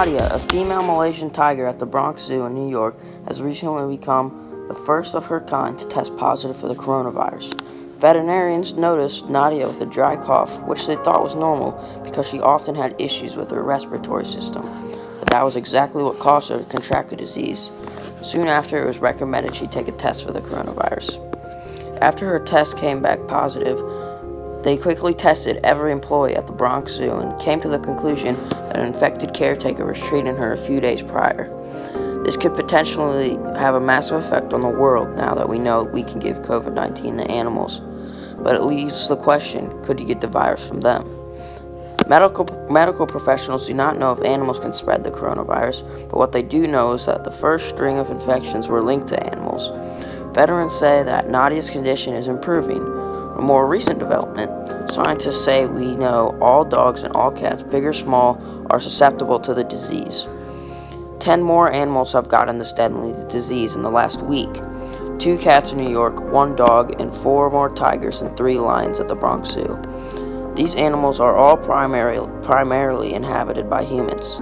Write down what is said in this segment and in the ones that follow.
Nadia, a female Malaysian tiger at the Bronx Zoo in New York, has recently become the first of her kind to test positive for the coronavirus. Veterinarians noticed Nadia with a dry cough, which they thought was normal because she often had issues with her respiratory system. But that was exactly what caused her to contract the disease. Soon after, it was recommended she take a test for the coronavirus. After her test came back positive, they quickly tested every employee at the Bronx Zoo and came to the conclusion that an infected caretaker was treating her a few days prior. This could potentially have a massive effect on the world now that we know we can give COVID-19 to animals. But it leaves the question, could you get the virus from them? Medical professionals do not know if animals can spread the coronavirus, but what they do know is that the first string of infections were linked to animals. Veterans say that Nadia's condition is improving. A more recent development, scientists say we know all dogs and all cats, big or small, are susceptible to the disease. 10 more animals have gotten this deadly disease in the last week. 2 cats in New York, 1 dog, and 4 more tigers and 3 lions at the Bronx Zoo. These animals are all primarily inhabited by humans.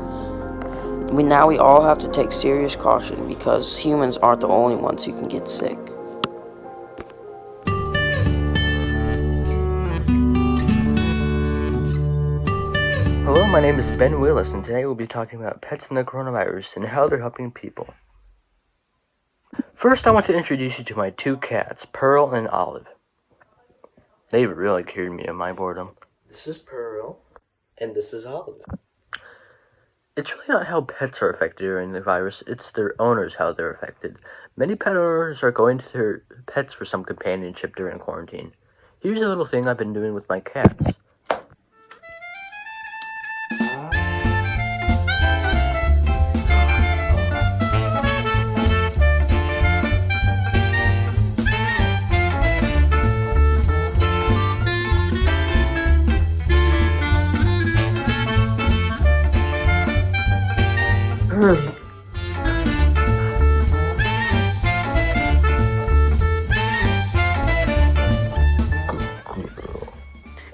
We all have to take serious caution because humans aren't the only ones who can get sick. Hello, my name is Ben Willis, and today we'll be talking about pets and the coronavirus and how they're helping people. First, I want to introduce you to my 2 cats, Pearl and Olive. They really cured me of my boredom. This is Pearl, and this is Olive. It's really not how pets are affected during the virus, it's their owners how they're affected. Many pet owners are going to their pets for some companionship during quarantine. Here's a little thing I've been doing with my cats.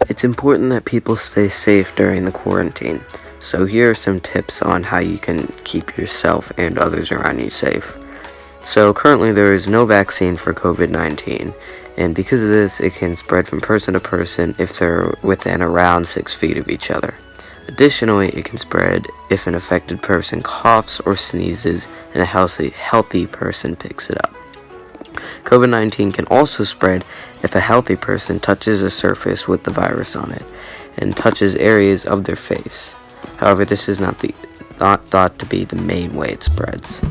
It's important that people stay safe during the quarantine, so here are some tips on how you can keep yourself and others around you safe. So currently there is no vaccine for COVID-19, and because of this it can spread from person to person if they're within around 6 feet of each other. Additionally, it can spread if an affected person coughs or sneezes and a healthy person picks it up. COVID-19 can also spread if a healthy person touches a surface with the virus on it and touches areas of their face. However, this is not thought to be the main way it spreads.